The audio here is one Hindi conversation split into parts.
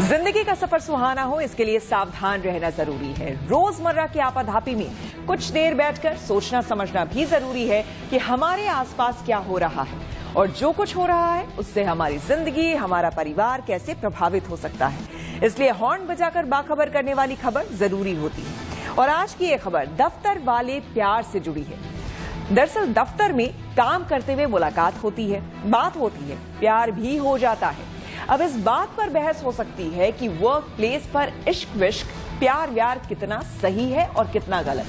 जिंदगी का सफर सुहाना हो, इसके लिए सावधान रहना जरूरी है। रोजमर्रा की आपाधापी में कुछ देर बैठकर सोचना समझना भी जरूरी है कि हमारे आसपास क्या हो रहा है और जो कुछ हो रहा है उससे हमारी जिंदगी, हमारा परिवार कैसे प्रभावित हो सकता है। इसलिए हॉर्न बजाकर बाखबर करने वाली खबर जरूरी होती है। और आज की ये खबर दफ्तर वाले प्यार से जुड़ी है। दरअसल दफ्तर में काम करते हुए मुलाकात होती है, बात होती है, प्यार भी हो जाता है। अब इस बात पर बहस हो सकती है कि वर्क प्लेस पर इश्क विश्क, प्यार व्यार कितना सही है और कितना गलत।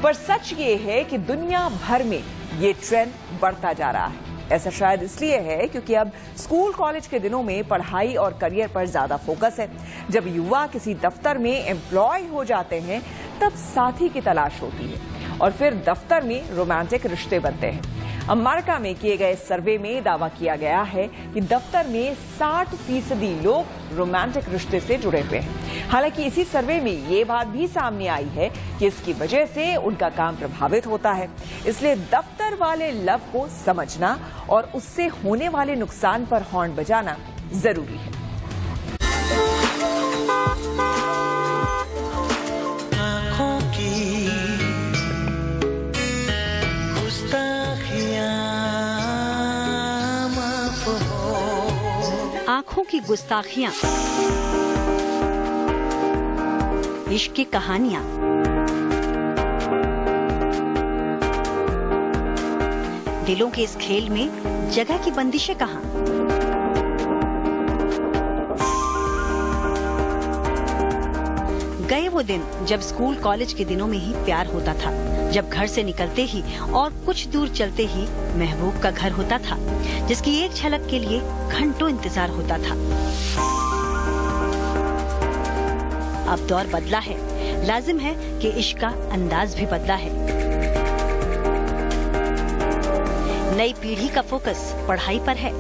पर सच ये है कि दुनिया भर में ये ट्रेंड बढ़ता जा रहा है। ऐसा शायद इसलिए है क्योंकि अब स्कूल कॉलेज के दिनों में पढ़ाई और करियर पर ज्यादा फोकस है। जब युवा किसी दफ्तर में एम्प्लॉय हो जाते हैं तब साथी की तलाश होती है और फिर दफ्तर में रोमांटिक रिश्ते बनते हैं। अमेरिका में किए गए सर्वे में दावा किया गया है कि दफ्तर में 60% लोग रोमांटिक रिश्ते से जुड़े हुए हैं। हालांकि इसी सर्वे में ये बात भी सामने आई है कि इसकी वजह से उनका काम प्रभावित होता है। इसलिए दफ्तर वाले लव को समझना और उससे होने वाले नुकसान पर हॉर्न बजाना जरूरी है। आंखों की गुस्ताखियां, इश्क की कहानियां, दिलों के इस खेल में जगह की बंदिशें कहां? गए वो दिन जब स्कूल कॉलेज के दिनों में ही प्यार होता था, जब घर से निकलते ही और कुछ दूर चलते ही महबूब का घर होता था, जिसकी एक झलक के लिए घंटों इंतजार होता था। अब दौर बदला है, लाजिम है कि इश्क का अंदाज भी बदला है। नई पीढ़ी का फोकस पढ़ाई पर है,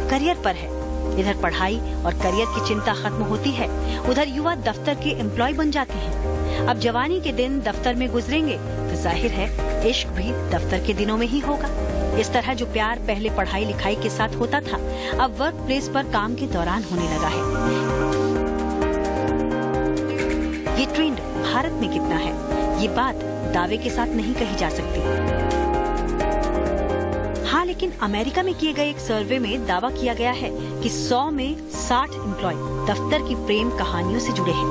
करियर पर है। इधर पढ़ाई और करियर की चिंता खत्म होती है, उधर युवा दफ्तर के एम्प्लॉय बन जाते हैं। अब जवानी के दिन दफ्तर में गुजरेंगे तो जाहिर है इश्क भी दफ्तर के दिनों में ही होगा। इस तरह जो प्यार पहले पढ़ाई लिखाई के साथ होता था, अब वर्क प्लेस पर काम के दौरान होने लगा है। ये ट्रेंड भारत में कितना है, ये बात दावे के साथ नहीं कही जा सकती। हाँ, लेकिन अमेरिका में किए गए एक सर्वे में दावा किया गया है कि 100 में 60 एम्प्लॉय दफ्तर की प्रेम कहानियों से जुड़े हैं।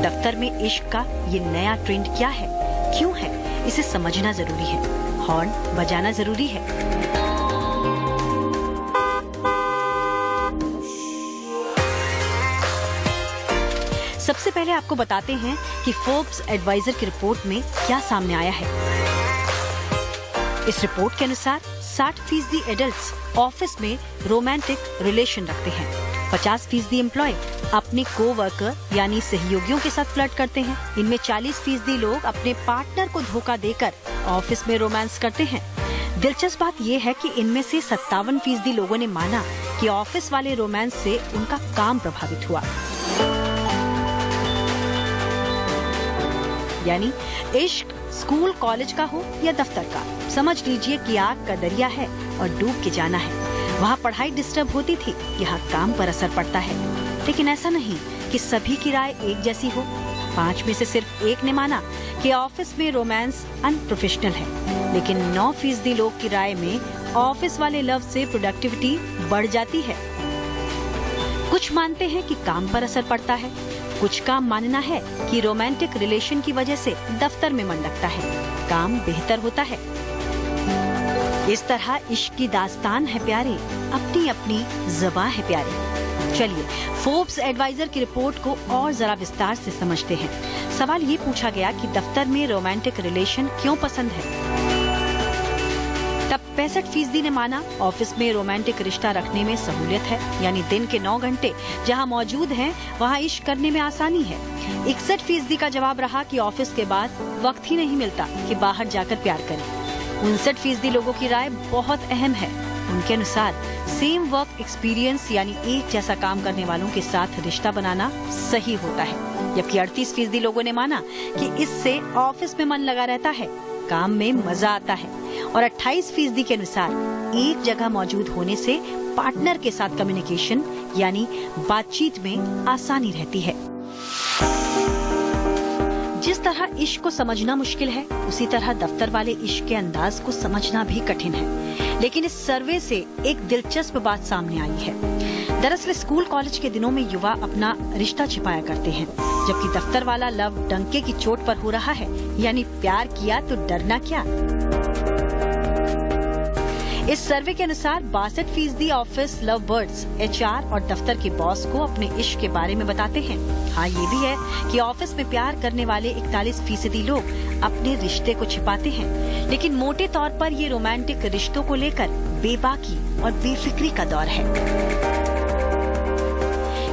दफ्तर में इश्क का ये नया ट्रेंड क्या है, क्यों है, इसे समझना जरूरी है, हॉर्न बजाना जरूरी है। सबसे पहले आपको बताते हैं कि फोर्ब्स एडवाइजर की रिपोर्ट में क्या सामने आया है। इस रिपोर्ट के अनुसार 60% एडल्ट्स ऑफिस में रोमांटिक रिलेशन रखते हैं। 50% एम्प्लॉय अपने को-वर्कर यानी सहयोगियों के साथ फ्लर्ट करते हैं। इनमें 40% लोग अपने पार्टनर को धोखा देकर ऑफिस में रोमांस करते हैं। दिलचस्प बात यह है कि इनमें से 57% लोगों ने माना कि ऑफिस वाले रोमांस से उनका काम प्रभावित हुआ। यानी इश्क स्कूल कॉलेज का हो या दफ्तर का, समझ लीजिए कि आग का दरिया है और डूब के जाना है। वहाँ पढ़ाई डिस्टर्ब होती थी, यहाँ काम पर असर पड़ता है। लेकिन ऐसा नहीं कि सभी की राय एक जैसी हो। 5 में से सिर्फ 1 ने माना कि ऑफिस में रोमांस अनप्रोफेशनल है, लेकिन 9% लोग की राय में ऑफिस वाले लव से प्रोडक्टिविटी बढ़ जाती है। कुछ मानते हैं कि काम पर असर पड़ता है, कुछ का मानना है कि रोमांटिक रिलेशन की वजह से दफ्तर में मन लगता है, काम बेहतर होता है। इस तरह इश्क की दास्तान है प्यारे, अपनी अपनी ज़बां है प्यारी। चलिए फोर्ब्स एडवाइजर की रिपोर्ट को और जरा विस्तार से समझते हैं। सवाल ये पूछा गया कि दफ्तर में रोमांटिक रिलेशन क्यों पसंद है। तब 65% ने माना ऑफिस में रोमांटिक रिश्ता रखने में सहूलियत है, यानी दिन के 9 घंटे जहां मौजूद हैं वहां इश्क करने में आसानी है। 61% का जवाब रहा कि ऑफिस के बाद वक्त ही नहीं मिलता कि बाहर जाकर प्यार करें। 59% लोगों की राय बहुत अहम है। उनके अनुसार सेम वर्क एक्सपीरियंस यानी एक जैसा काम करने वालों के साथ रिश्ता बनाना सही होता है। जबकि 38% लोगों ने माना कि इससे ऑफिस में मन लगा रहता है, काम में मजा आता है। और 28% के अनुसार एक जगह मौजूद होने से पार्टनर के साथ कम्युनिकेशन यानी बातचीत में आसानी रहती है। जिस तरह इश्क को समझना मुश्किल है, उसी तरह दफ्तर वाले इश्क के अंदाज को समझना भी कठिन है। लेकिन इस सर्वे से एक दिलचस्प बात सामने आई है। दरअसल स्कूल कॉलेज के दिनों में युवा अपना रिश्ता छिपाया करते हैं, जबकि दफ्तर वाला लव डंके की चोट पर हो रहा है, यानी प्यार किया तो डरना क्या। इस सर्वे के अनुसार 62% ऑफिस लव बर्ड्स HR और दफ्तर के बॉस को अपने इश्क के बारे में बताते हैं। हाँ, ये भी है कि ऑफिस में प्यार करने वाले 41% लोग अपने रिश्ते को छिपाते हैं, लेकिन मोटे तौर पर ये रोमांटिक रिश्तों को लेकर बेबाकी और बेफिक्री का दौर है।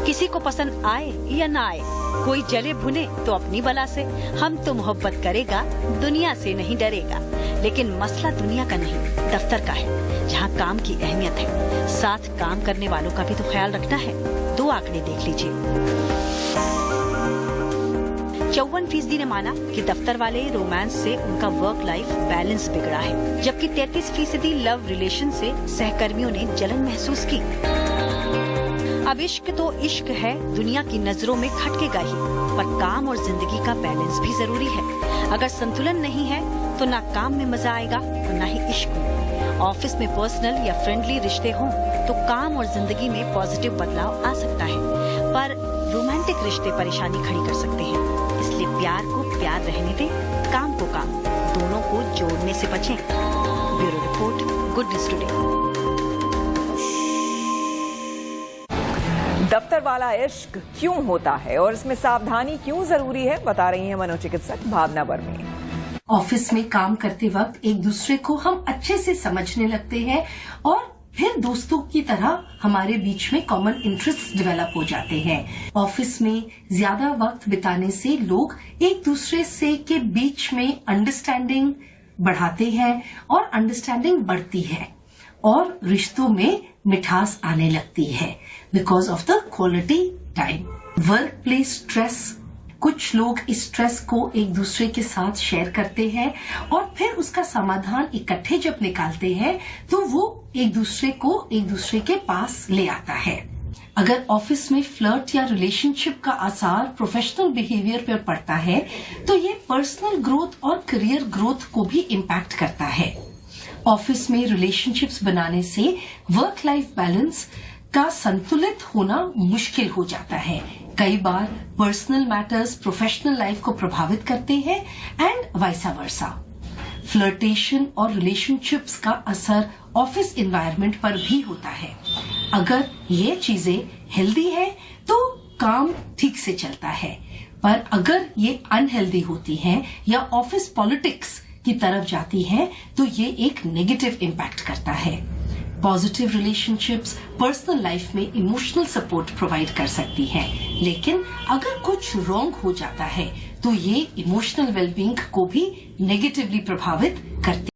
किसी को पसंद आए या ना आए, कोई जले भुने तो अपनी बला से, हम तो मोहब्बत करेगा, दुनिया से नहीं डरेगा। लेकिन मसला दुनिया का नहीं, दफ्तर का है, जहाँ काम की अहमियत है। साथ काम करने वालों का भी तो ख्याल रखना है। 2 आंकड़े देख लीजिए। 54% ने माना कि दफ्तर वाले रोमांस से उनका वर्क लाइफ बैलेंस बिगड़ा है, जबकि 33% लव रिलेशन से सहकर्मियों ने जलन महसूस की। अब इश्क तो इश्क है, दुनिया की नजरों में खटकेगा ही, पर काम और जिंदगी का बैलेंस भी जरूरी है। अगर संतुलन नहीं है तो ना काम में मजा आएगा और ना ही इश्क में। ऑफिस में पर्सनल या फ्रेंडली रिश्ते हों तो काम और जिंदगी में पॉजिटिव बदलाव आ सकता है, पर रोमांटिक रिश्ते परेशानी खड़ी कर सकते हैं। इसलिए प्यार को प्यार रहने दें, काम को काम, दोनों को जोड़ने से बचें। Bureau report, good news today. दफ्तर वाला इश्क क्यों होता है और इसमें सावधानी क्यों जरूरी है, बता रही हैं मनोचिकित्सक भावना वर्मे। ऑफिस में काम करते वक्त एक दूसरे को हम अच्छे से समझने लगते हैं और फिर दोस्तों की तरह हमारे बीच में कॉमन इंटरेस्ट डेवलप हो जाते हैं। ऑफिस में ज्यादा वक्त बिताने से लोग एक दूसरे से के बीच में अंडरस्टैंडिंग बढ़ाते हैं और अंडरस्टैंडिंग बढ़ती है और रिश्तों में मिठास आने लगती है because of the quality time. Work place stress, कुछ लोग इस स्ट्रेस को एक दूसरे के साथ शेयर करते हैं और फिर उसका समाधान इकट्ठे जब निकालते हैं तो वो एक दूसरे के पास ले आता है। अगर ऑफिस में फ्लर्ट या रिलेशनशिप का असर प्रोफेशनल बिहेवियर पर पड़ता है तो ये पर्सनल ग्रोथ और करियर ग्रोथ को भी इम्पैक्ट करता है। ऑफिस में रिलेशनशिप्स बनाने से वर्क लाइफ बैलेंस का संतुलित होना मुश्किल हो जाता है। कई बार पर्सनल मैटर्स प्रोफेशनल लाइफ को प्रभावित करते हैं एंड वाइसा वर्सा। फ्लर्टेशन और रिलेशनशिप्स का असर ऑफिस एनवायरनमेंट पर भी होता है। अगर ये चीजें हेल्दी है तो काम ठीक से चलता है, पर अगर ये अनहेल्दी होती हैं या ऑफिस पॉलिटिक्स की तरफ जाती हैं तो ये एक नेगेटिव इम्पैक्ट करता है। पॉजिटिव रिलेशनशिप्स पर्सनल लाइफ में इमोशनल सपोर्ट प्रोवाइड कर सकती हैं, लेकिन अगर कुछ रॉन्ग हो जाता है तो ये इमोशनल वेलबींग को भी नेगेटिवली प्रभावित करती है।